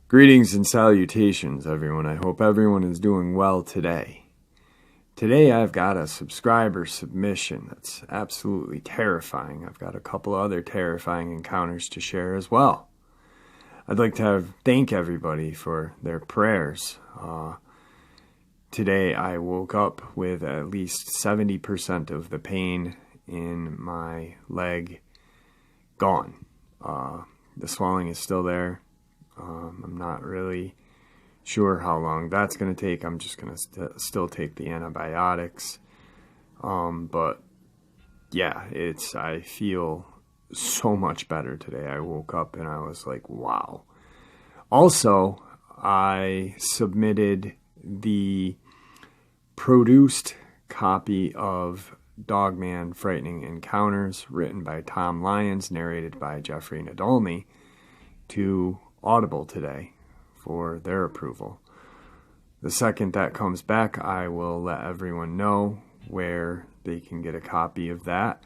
Greetings and salutations, everyone. I hope everyone is doing well today. Today I've got a subscriber submission that's absolutely terrifying. I've got a couple other terrifying encounters to share as well. I'd like to thank everybody for their prayers. Today I woke up with at least 70% of the pain in my leg gone. The swelling is still there. I'm not really sure how long that's going to take. I'm just going to still take the antibiotics. But yeah, I feel so much better today. I woke up and I was like, wow. Also, I submitted the produced copy of Dogman Frightening Encounters, written by Tom Lyons, narrated by Jeffrey Nadolny, to Audible today for their approval. The second that comes back, I will let everyone know where they can get a copy of that.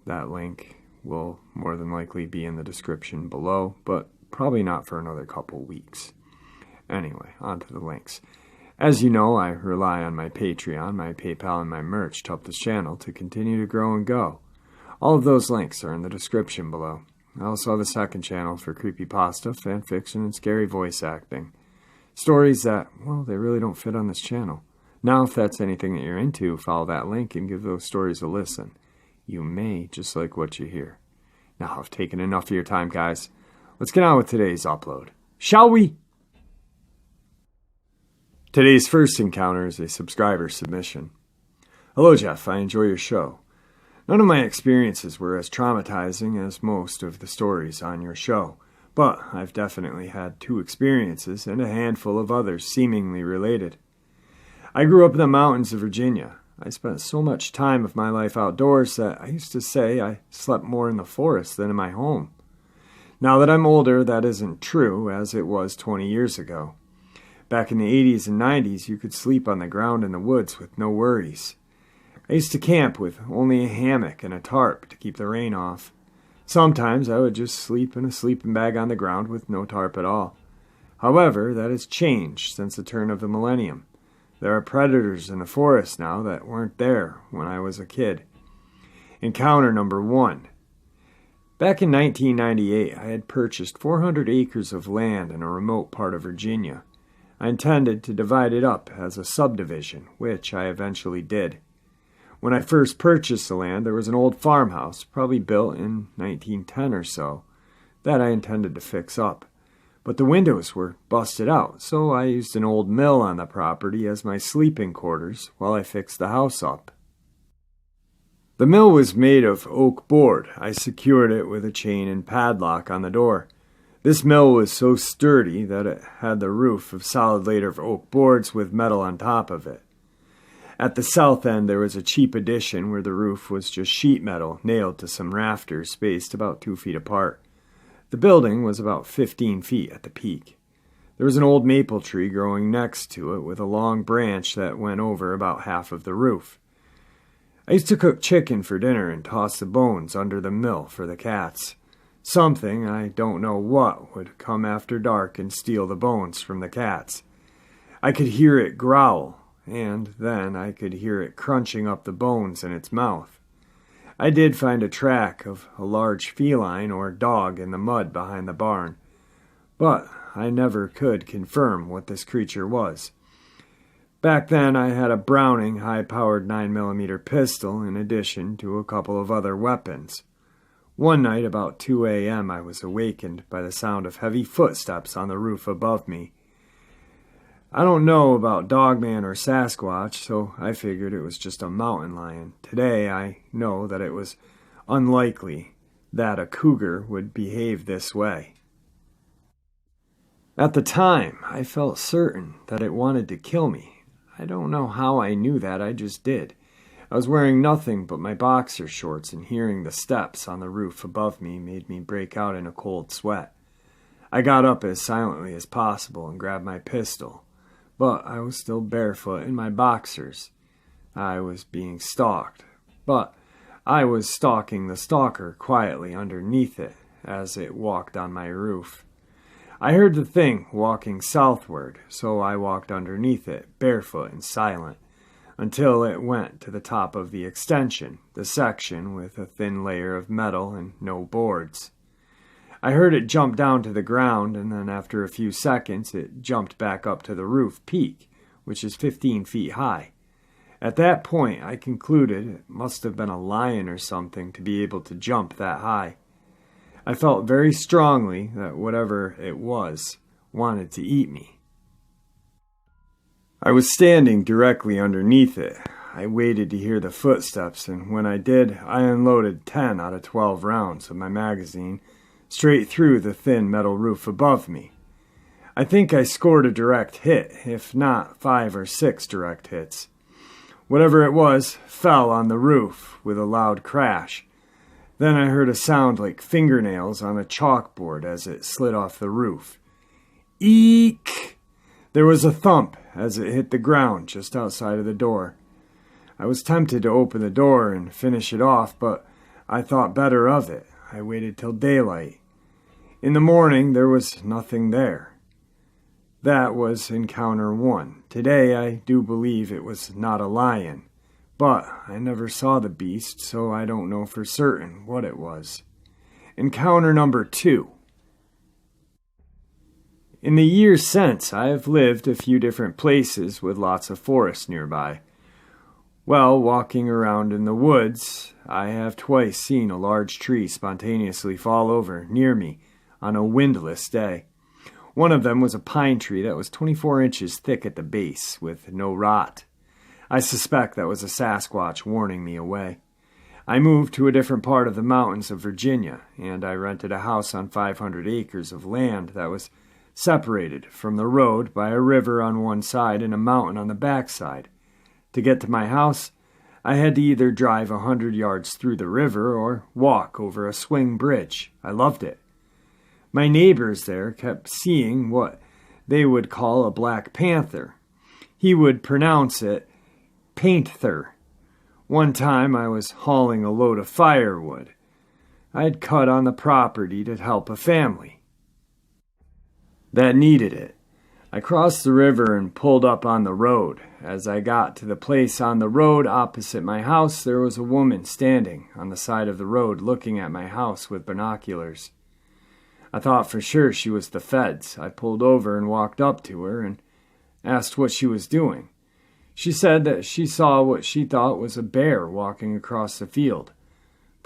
That link will more than likely be in the description below, but probably not for another couple weeks. Anyway, on to the links. As you know, I rely on my Patreon, my PayPal, and my merch to help this channel to continue to grow and go. All of those links are in the description below. I also have a second channel for creepypasta, fanfiction, and scary voice acting. Stories that, well, they really don't fit on this channel. Now, if that's anything that you're into, follow that link and give those stories a listen. You may just like what you hear. Now, I've taken enough of your time, guys. Let's get on with today's upload. Shall we? Today's first encounter is a subscriber submission. Hello, Jeff. I enjoy your show. None of my experiences were as traumatizing as most of the stories on your show, but I've definitely had 2 experiences and a handful of others seemingly related. I grew up in the mountains of Virginia. I spent so much time of my life outdoors that I used to say I slept more in the forest than in my home. Now that I'm older, that isn't true, as it was 20 years ago. Back in the 80s and 90s, you could sleep on the ground in the woods with no worries. I used to camp with only a hammock and a tarp to keep the rain off. Sometimes I would just sleep in a sleeping bag on the ground with no tarp at all. However, that has changed since the turn of the millennium. There are predators in the forest now that weren't there when I was a kid. Encounter number 1. Back in 1998, I had purchased 400 acres of land in a remote part of Virginia. I intended to divide it up as a subdivision, which I eventually did. When I first purchased the land, there was an old farmhouse, probably built in 1910 or so, that I intended to fix up. But the windows were busted out, so I used an old mill on the property as my sleeping quarters while I fixed the house up. The mill was made of oak board. I secured it with a chain and padlock on the door. This mill was so sturdy that it had the roof of solid layer of oak boards with metal on top of it. At the south end, there was a cheap addition where the roof was just sheet metal nailed to some rafters spaced about 2 feet apart. The building was about 15 feet at the peak. There was an old maple tree growing next to it with a long branch that went over about half of the roof. I used to cook chicken for dinner and toss the bones under the mill for the cats. Something, I don't know what, would come after dark and steal the bones from the cats. I could hear it growl, and then I could hear it crunching up the bones in its mouth. I did find a track of a large feline or dog in the mud behind the barn, but I never could confirm what this creature was. Back then I had a Browning high-powered 9mm pistol in addition to a couple of other weapons. One night about 2 a.m. I was awakened by the sound of heavy footsteps on the roof above me. I don't know about Dogman or Sasquatch, so I figured it was just a mountain lion. Today I know that it was unlikely that a cougar would behave this way. At the time, I felt certain that it wanted to kill me. I don't know how I knew that, I just did. I was wearing nothing but my boxer shorts, and hearing the steps on the roof above me made me break out in a cold sweat. I got up as silently as possible and grabbed my pistol, but I was still barefoot in my boxers. I was being stalked but I was stalking the stalker quietly underneath it as it walked on my roof. I heard the thing walking southward, so I walked underneath it, barefoot and silent, until it went to the top of the extension, the section with a thin layer of metal and no boards. I heard it jump down to the ground, and then after a few seconds it jumped back up to the roof peak, which is 15 feet high. At that point I concluded it must have been a lion or something to be able to jump that high. I felt very strongly that whatever it was wanted to eat me. I was standing directly underneath it. I waited to hear the footsteps, and when I did, I unloaded 10 out of 12 rounds of my magazine straight through the thin metal roof above me. I think I scored a direct hit, if not 5 or 6 direct hits. Whatever it was fell on the roof with a loud crash. Then I heard a sound like fingernails on a chalkboard as it slid off the roof. Eek! There was a thump as it hit the ground just outside of the door. I was tempted to open the door and finish it off, but I thought better of it. I waited till daylight. In the morning, there was nothing there. That was encounter 1. Today, I do believe it was not a lion, but I never saw the beast, so I don't know for certain what it was. Encounter number 2. In the years since, I have lived a few different places with lots of forest nearby. While walking around in the woods, I have twice seen a large tree spontaneously fall over near me on a windless day. One of them was a pine tree that was 24 inches thick at the base with no rot. I suspect that was a Sasquatch warning me away. I moved to a different part of the mountains of Virginia, and I rented a house on 500 acres of land that was separated from the road by a river on one side and a mountain on the back side. To get to my house, I had to either drive 100 yards through the river or walk over a swing bridge. I loved it. My neighbors there kept seeing what they would call a black panther. He would pronounce it painther. One time I was hauling a load of firewood. I had cut on the property to help a family that needed it. I crossed the river and pulled up on the road. As I got to the place on the road opposite my house, there was a woman standing on the side of the road looking at my house with binoculars. I thought for sure she was the feds. I pulled over and walked up to her and asked what she was doing. She said that she saw what she thought was a bear walking across the field,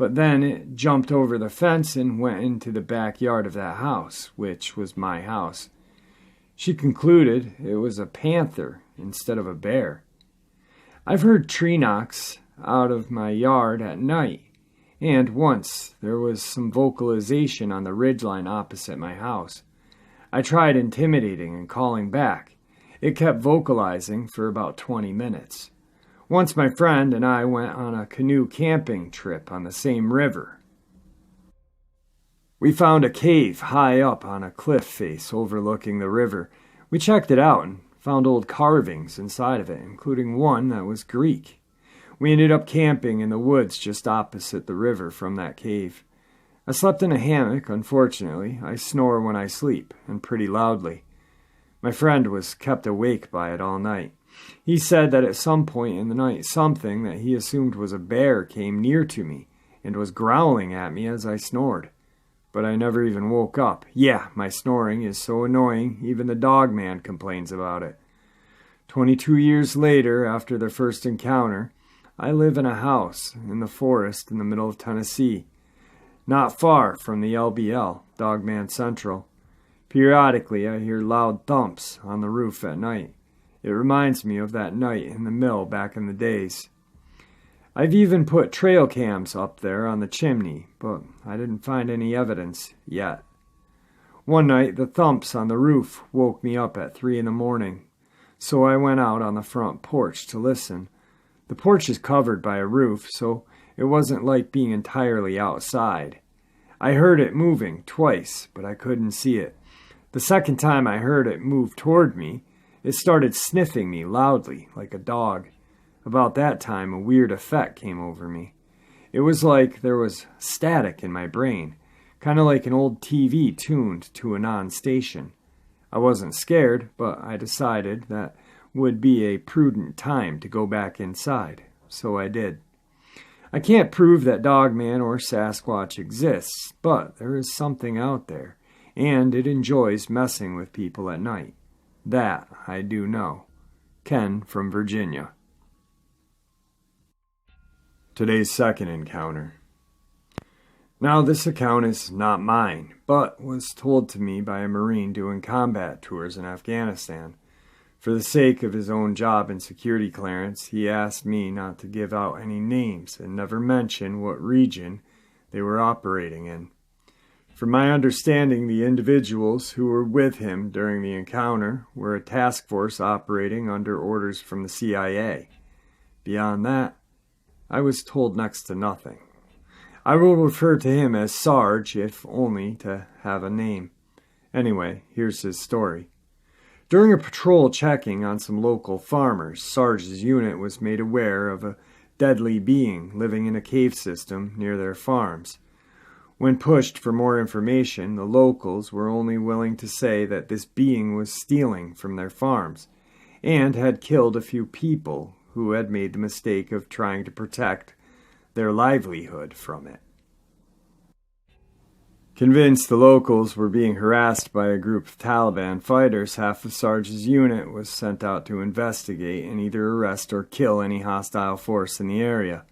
but then it jumped over the fence and went into the backyard of that house, which was my house. She concluded it was a panther instead of a bear. I've heard tree knocks out of my yard at night, and once there was some vocalization on the ridgeline opposite my house. I tried intimidating and calling back. It kept vocalizing for about 20 minutes. Once my friend and I went on a canoe camping trip on the same river. We found a cave high up on a cliff face overlooking the river. We checked it out and found old carvings inside of it, including one that was Greek. We ended up camping in the woods just opposite the river from that cave. I slept in a hammock, unfortunately. I snore when I sleep, and pretty loudly. My friend was kept awake by it all night. He said that at some point in the night something that he assumed was a bear came near to me and was growling at me as I snored. But I never even woke up. Yeah, my snoring is so annoying, even the Dogman complains about it. 22 years later, after the first encounter, I live in a house in the forest in the middle of Tennessee, not far from the LBL, Dogman Central. Periodically, I hear loud thumps on the roof at night. It reminds me of that night in the mill back in the days. I've even put trail cams up there on the chimney, but I didn't find any evidence yet. One night, the thumps on the roof woke me up at 3 a.m, so I went out on the front porch to listen. The porch is covered by a roof, so it wasn't like being entirely outside. I heard it moving twice, but I couldn't see it. The second time I heard it move toward me, it started sniffing me loudly, like a dog. About that time, a weird effect came over me. It was like there was static in my brain, kind of like an old TV tuned to a non-station. I wasn't scared, but I decided that would be a prudent time to go back inside, so I did. I can't prove that Dogman or Sasquatch exists, but there is something out there, and it enjoys messing with people at night. That I do know. Ken from Virginia. Today's second encounter. Now, this account is not mine, but was told to me by a Marine doing combat tours in Afghanistan. For the sake of his own job and security clearance, he asked me not to give out any names and never mention what region they were operating in. From my understanding, the individuals who were with him during the encounter were a task force operating under orders from the CIA. Beyond that, I was told next to nothing. I will refer to him as Sarge, if only to have a name. Anyway, here's his story. During a patrol checking on some local farmers, Sarge's unit was made aware of a deadly being living in a cave system near their farms. When pushed for more information, the locals were only willing to say that this being was stealing from their farms and had killed a few people who had made the mistake of trying to protect their livelihood from it. Convinced the locals were being harassed by a group of Taliban fighters, half of Sarge's unit was sent out to investigate and either arrest or kill any hostile force in the area.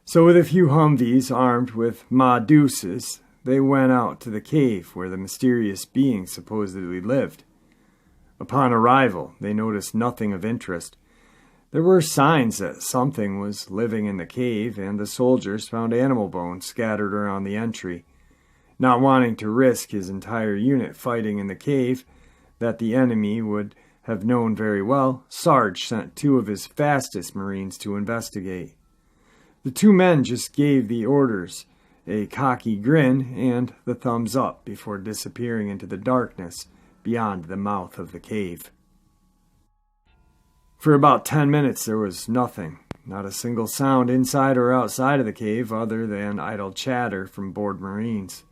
So with a few Humvees armed with Ma Deuces, they went out to the cave where the mysterious being supposedly lived. Upon arrival, they noticed nothing of interest. There were signs that something was living in the cave, and the soldiers found animal bones scattered around the entry. Not wanting to risk his entire unit fighting in the cave that the enemy would have known very well, Sarge sent two of his fastest Marines to investigate. The two men just gave the orders a cocky grin and the thumbs up before disappearing into the darkness beyond the mouth of the cave. For about 10 minutes there was nothing, not a single sound inside or outside of the cave other than idle chatter from bored Marines.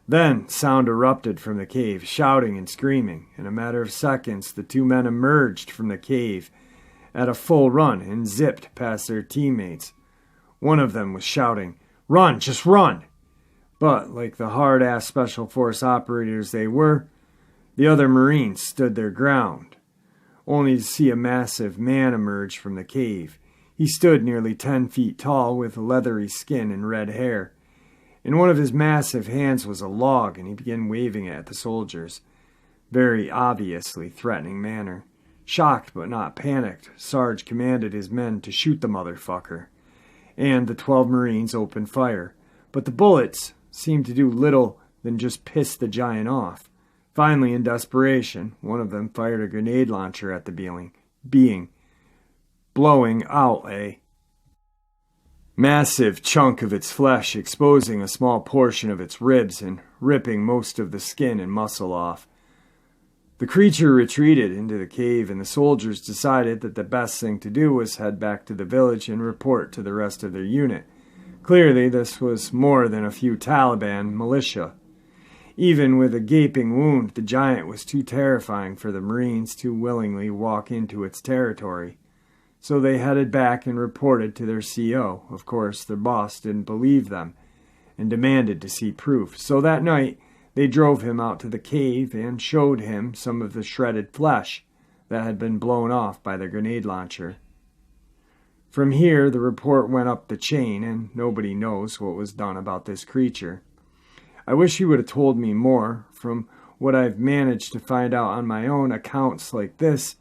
Then sound erupted from the cave, shouting and screaming. In a matter of seconds, the two men emerged from the cave at a full run and zipped past their teammates. One of them was shouting, "Run, just run!" But, like the hard-ass Special Force operators they were, the other Marines stood their ground, only to see a massive man emerge from the cave. He stood nearly 10 feet tall with leathery skin and red hair. In one of his massive hands was a log, and he began waving it at the soldiers. Very obviously threatening manner. Shocked but not panicked, Sarge commanded his men to shoot the motherfucker, and the 12 Marines opened fire. But the bullets seemed to do little than just piss the giant off. Finally, in desperation, one of them fired a grenade launcher at the being, blowing out a massive chunk of its flesh, exposing a small portion of its ribs and ripping most of the skin and muscle off. The creature retreated into the cave, and the soldiers decided that the best thing to do was head back to the village and report to the rest of their unit. Clearly, this was more than a few Taliban militia. Even with a gaping wound, the giant was too terrifying for the Marines to willingly walk into its territory. So they headed back and reported to their CO. Of course, their boss didn't believe them and demanded to see proof. So that night, they drove him out to the cave and showed him some of the shredded flesh that had been blown off by the grenade launcher. From here, the report went up the chain, and nobody knows what was done about this creature. I wish he would have told me more. From what I've managed to find out on my own, accounts like this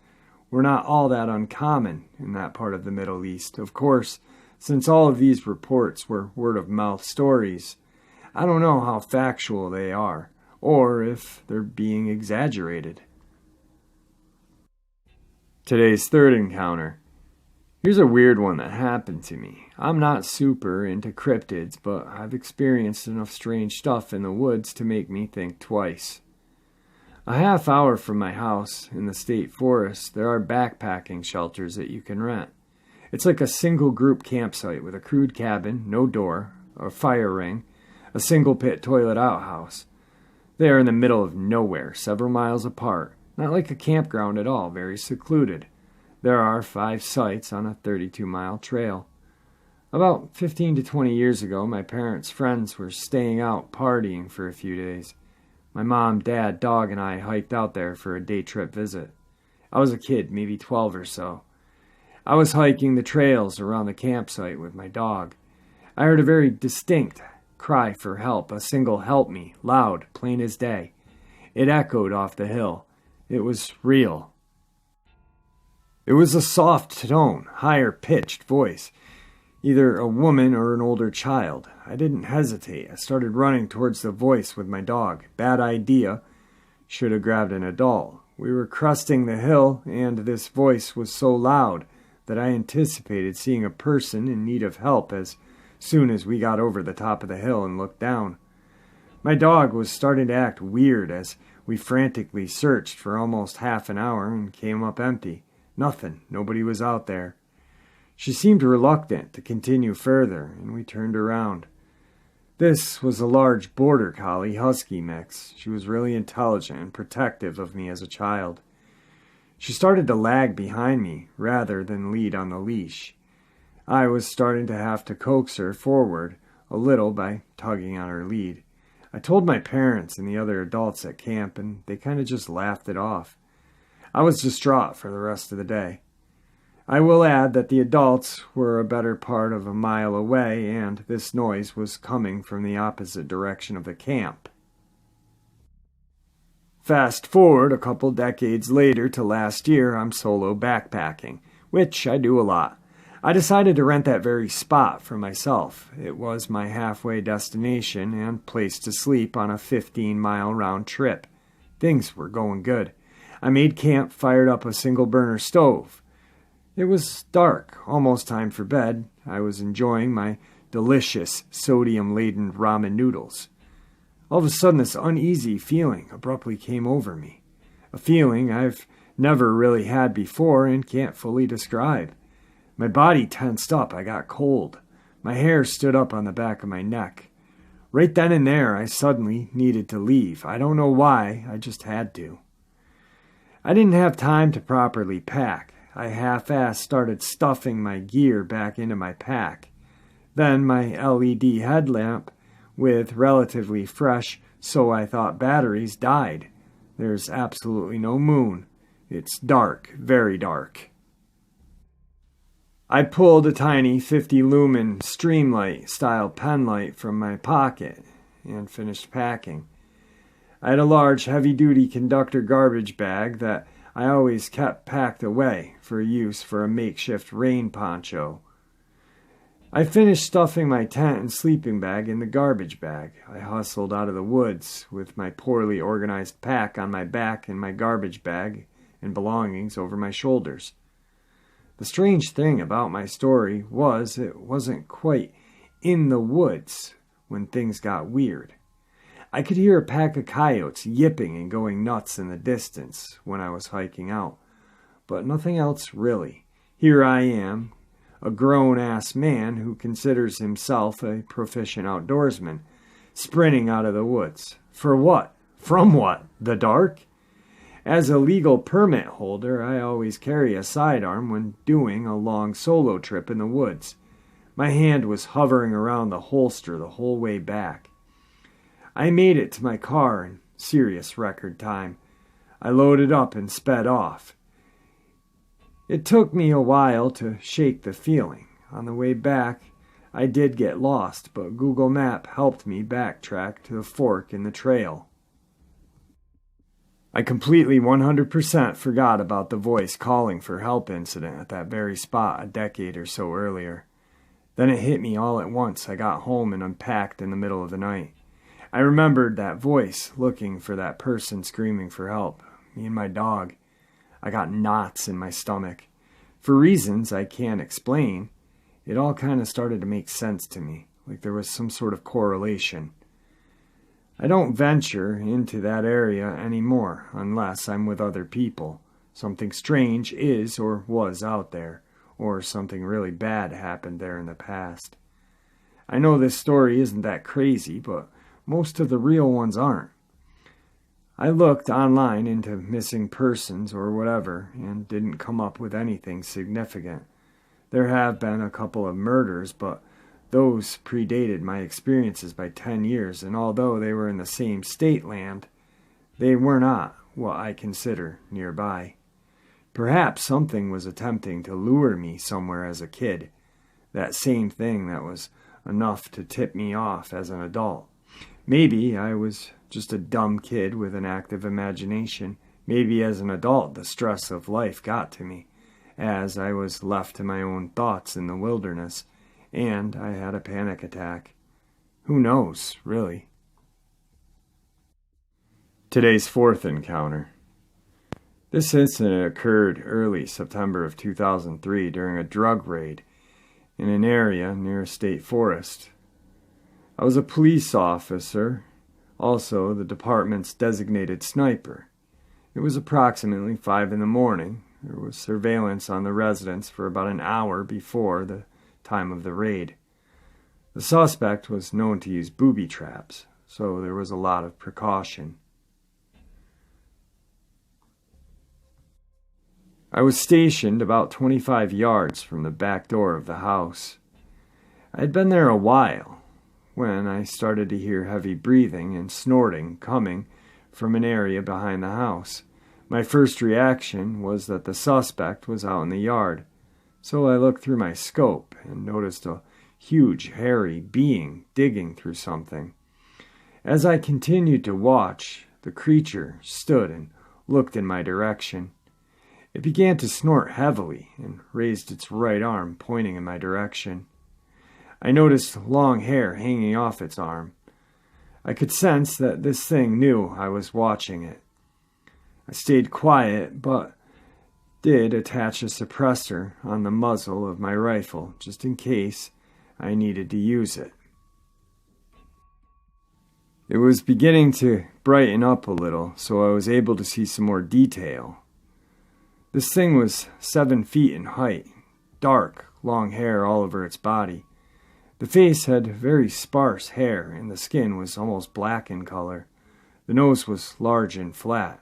were not all that uncommon in that part of the Middle East. Of course, since all of these reports were word-of-mouth stories, I don't know how factual they are, or if they're being exaggerated. Today's third encounter. Here's a weird one that happened to me. I'm not super into cryptids, but I've experienced enough strange stuff in the woods to make me think twice. A half hour from my house in the state forest, there are backpacking shelters that you can rent. It's like a single group campsite with a crude cabin, no door, a fire ring, a single pit toilet outhouse. They are in the middle of nowhere, several miles apart. Not like a campground at all, very secluded. There are 5 sites on a 32-mile trail. About 15 to 20 years ago, my parents' friends were staying out partying for a few days. My mom, dad, dog, and I hiked out there for a day trip visit. I was a kid, maybe 12 or so. I was hiking the trails around the campsite with my dog. I heard a very distinct cry for help, a single "help me," loud, plain as day. It echoed off the hill. It was real. It was a soft tone, higher-pitched voice, either a woman or an older child. I didn't hesitate. I started running towards the voice with my dog. Bad idea. Should have grabbed an adult. We were cresting the hill, and this voice was so loud that I anticipated seeing a person in need of help as soon as we got over the top of the hill and looked down. My dog was starting to act weird as we frantically searched for almost half an hour and came up empty. Nothing. Nobody was out there. She seemed reluctant to continue further, and we turned around. This was a large border collie husky mix. She was really intelligent and protective of me as a child. She started to lag behind me rather than lead on the leash. I was starting to have to coax her forward a little by tugging on her lead. I told my parents and the other adults at camp, and they kind of just laughed it off. I was distraught for the rest of the day. I will add that the adults were a better part of a mile away, and this noise was coming from the opposite direction of the camp. Fast forward a couple decades later to last year, I'm solo backpacking, which I do a lot. I decided to rent that very spot for myself. It was my halfway destination and place to sleep on a 15-mile round trip. Things were going good. I made camp, fired up a single-burner stove. It was dark, almost time for bed. I was enjoying my delicious sodium-laden ramen noodles. All of a sudden, this uneasy feeling abruptly came over me. A feeling I've never really had before and can't fully describe. My body tensed up. I got cold. My hair stood up on the back of my neck. Right then and there, I suddenly needed to leave. I don't know why, I just had to. I didn't have time to properly pack. I half-assed started stuffing my gear back into my pack. Then my LED headlamp, with relatively fresh, so I thought batteries, died. There's absolutely no moon. It's dark, very dark. I pulled a tiny 50-lumen Streamlight-style pen light from my pocket and finished packing. I had a large, heavy-duty conductor garbage bag that I always kept packed away for use for a makeshift rain poncho. I finished stuffing my tent and sleeping bag in the garbage bag. I hustled out of the woods with my poorly organized pack on my back and my garbage bag and belongings over my shoulders. The strange thing about my story was it wasn't quite in the woods when things got weird. I could hear a pack of coyotes yipping and going nuts in the distance when I was hiking out, but nothing else really. Here I am, a grown-ass man who considers himself a proficient outdoorsman, sprinting out of the woods. For what? From what? The dark? As a legal permit holder, I always carry a sidearm when doing a long solo trip in the woods. My hand was hovering around the holster the whole way back. I made it to my car in serious record time. I loaded up and sped off. It took me a while to shake the feeling. On the way back, I did get lost, but Google Map helped me backtrack to the fork in the trail. I completely 100% forgot about the voice calling for help incident at that very spot a decade or so earlier. Then it hit me all at once. I got home and unpacked in the middle of the night. I remembered that voice looking for that person screaming for help. Me and my dog. I got knots in my stomach. For reasons I can't explain, it all kind of started to make sense to me, like there was some sort of correlation. I don't venture into that area anymore unless I'm with other people. Something strange is or was out there, or something really bad happened there in the past. I know this story isn't that crazy, but most of the real ones aren't. I looked online into missing persons or whatever and didn't come up with anything significant. There have been a couple of murders, but those predated my experiences by 10 years, and although they were in the same state land, they were not what I consider nearby. Perhaps something was attempting to lure me somewhere as a kid, that same thing that was enough to tip me off as an adult. Maybe I was just a dumb kid with an active imagination. Maybe as an adult the stress of life got to me, as I was left to my own thoughts in the wilderness, and I had a panic attack. Who knows, really? Today's fourth encounter. This incident occurred early September of 2003 during a drug raid in an area near a state forest. I was a police officer, also the department's designated sniper. It was approximately 5 a.m. There was surveillance on the residence for about an hour before the time of the raid. The suspect was known to use booby traps, so there was a lot of precaution. I was stationed about 25 yards from the back door of the house. I had been there a while when I started to hear heavy breathing and snorting coming from an area behind the house. My first reaction was that the suspect was out in the yard, so I looked through my scope and noticed a huge, hairy being digging through something. As I continued to watch, the creature stood and looked in my direction. It began to snort heavily and raised its right arm, pointing in my direction. I noticed long hair hanging off its arm. I could sense that this thing knew I was watching it. I stayed quiet, but did attach a suppressor on the muzzle of my rifle, just in case I needed to use it. It was beginning to brighten up a little, so I was able to see some more detail. This thing was 7 feet in height, dark, long hair all over its body. The face had very sparse hair, and the skin was almost black in color. The nose was large and flat.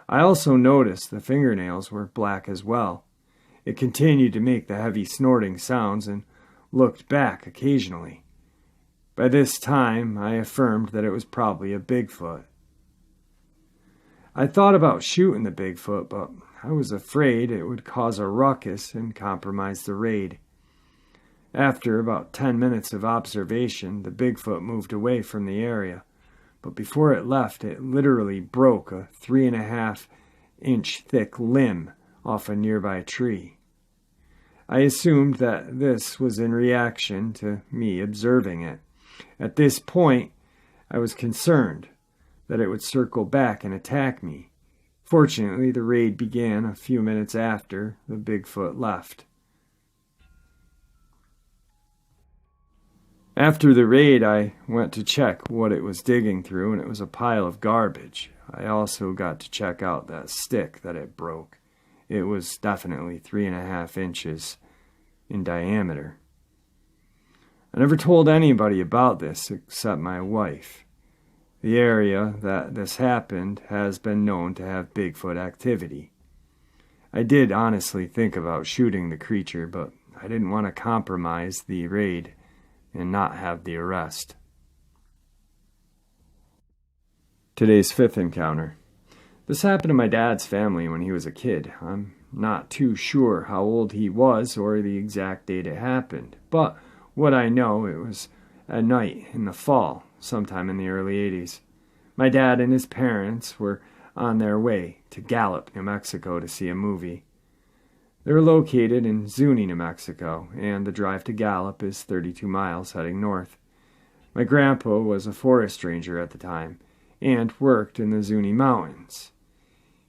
I also noticed the fingernails were black as well. It continued to make the heavy snorting sounds and looked back occasionally. By this time, I affirmed that it was probably a Bigfoot. I thought about shooting the Bigfoot, but I was afraid it would cause a ruckus and compromise the raid. After about 10 minutes of observation, the Bigfoot moved away from the area, but before it left, it literally broke a 3.5-inch thick limb off a nearby tree. I assumed that this was in reaction to me observing it. At this point, I was concerned that it would circle back and attack me. Fortunately, the raid began a few minutes after the Bigfoot left. After the raid, I went to check what it was digging through, and it was a pile of garbage. I also got to check out that stick that it broke. It was definitely 3.5 inches in diameter. I never told anybody about this except my wife. The area that this happened has been known to have Bigfoot activity. I did honestly think about shooting the creature, but I didn't want to compromise the raid and not have the arrest. Today's fifth encounter. This happened to my dad's family when he was a kid. I'm not too sure how old he was or the exact date it happened, but what I know, it was at night in the fall, sometime in the early 80s. My dad and his parents were on their way to Gallup, New Mexico to see a movie. They're located in Zuni, New Mexico, and the drive to Gallup is 32 miles heading north. My grandpa was a forest ranger at the time and worked in the Zuni Mountains.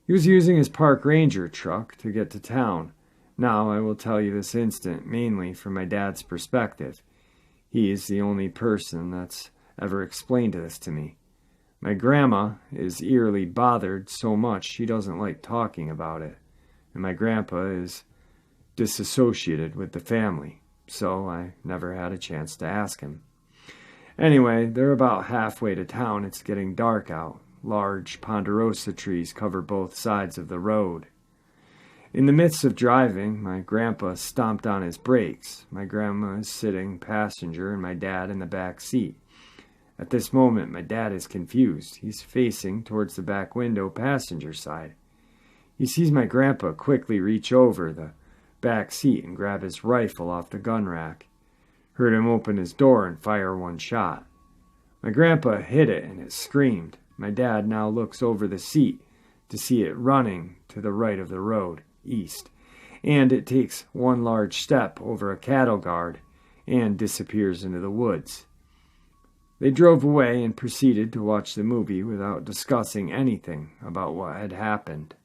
He was using his park ranger truck to get to town. Now I will tell you this incident mainly from my dad's perspective. He is the only person that's ever explained this to me. My grandma is eerily bothered so much she doesn't like talking about it, and my grandpa is disassociated with the family, so I never had a chance to ask him. Anyway, they're about halfway to town. It's getting dark out. Large ponderosa trees cover both sides of the road. In the midst of driving, my grandpa stomped on his brakes. My grandma is sitting passenger and my dad in the back seat. At this moment, my dad is confused. He's facing towards the back window passenger side. He sees my grandpa quickly reach over the back seat and grab his rifle off the gun rack. Heard him open his door and fire one shot. My grandpa hit it and it screamed. My dad now looks over the seat to see it running to the right of the road, east, and it takes one large step over a cattle guard and disappears into the woods. They drove away and proceeded to watch the movie without discussing anything about what had happened.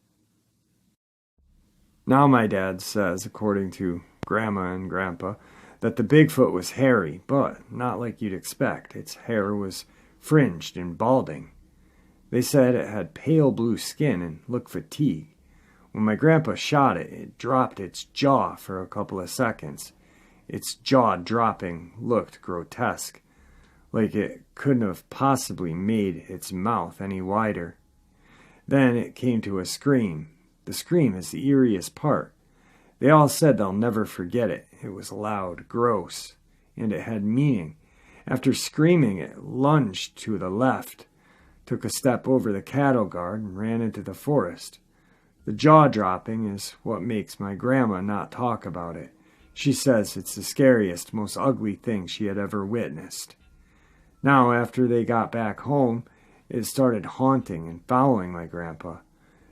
Now my dad says, according to Grandma and Grandpa, that the Bigfoot was hairy, but not like you'd expect. Its hair was fringed and balding. They said it had pale blue skin and looked fatigued. When my grandpa shot it, it dropped its jaw for a couple of seconds. Its jaw dropping looked grotesque, like it couldn't have possibly made its mouth any wider. Then it came to a scream. The scream is the eeriest part. They all said they'll never forget it. It was loud, gross, and it had meaning. After screaming, it lunged to the left, took a step over the cattle guard, and ran into the forest. The jaw-dropping is what makes my grandma not talk about it. She says it's the scariest, most ugly thing she had ever witnessed. Now, after they got back home, it started haunting and following my grandpa.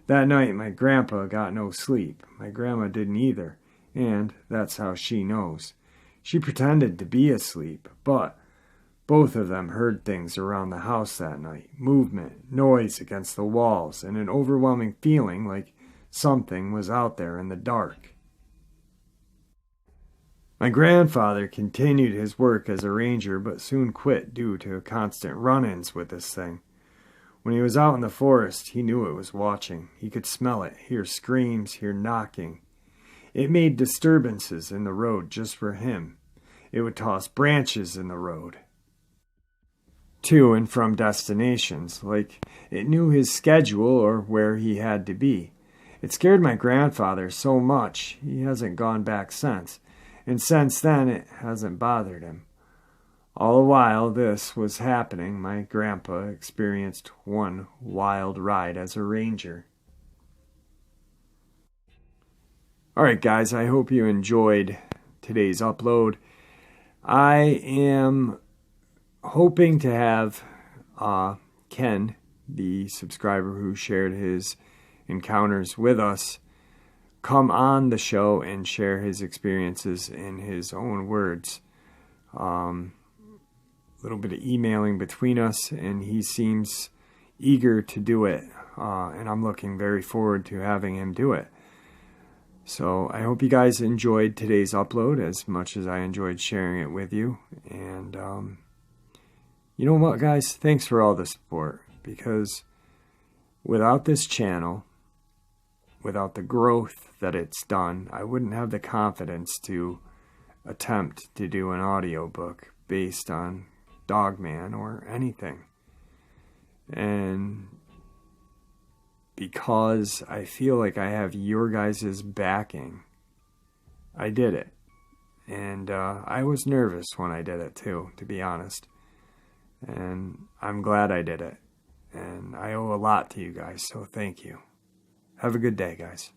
That night, my grandpa got no sleep. My grandma didn't either, and that's how she knows. She pretended to be asleep, but both of them heard things around the house that night. Movement, noise against the walls, and an overwhelming feeling like something was out there in the dark. My grandfather continued his work as a ranger, but soon quit due to constant run-ins with this thing. When he was out in the forest, he knew it was watching. He could smell it, hear screams, hear knocking. It made disturbances in the road just for him. It would toss branches in the road to and from destinations, like it knew his schedule or where he had to be. It scared my grandfather so much he hasn't gone back since, and since then it hasn't bothered him. All the while this was happening, my grandpa experienced one wild ride as a ranger. Alright guys, I hope you enjoyed today's upload. I am hoping to have Ken, the subscriber who shared his encounters with us, come on the show and share his experiences in his own words. Little bit of emailing between us, and he seems eager to do it, and I'm looking very forward to having him do it. So I hope you guys enjoyed today's upload as much as I enjoyed sharing it with you. And you know what, guys? Thanks for all the support, because without this channel, without the growth that it's done, I wouldn't have the confidence to attempt to do an audiobook based on Dogman or anything. And because I feel like I have your guys' backing, I did it. And I was nervous when I did it too, to be honest. And I'm glad I did it. And I owe a lot to you guys, so thank you. Have a good day, guys.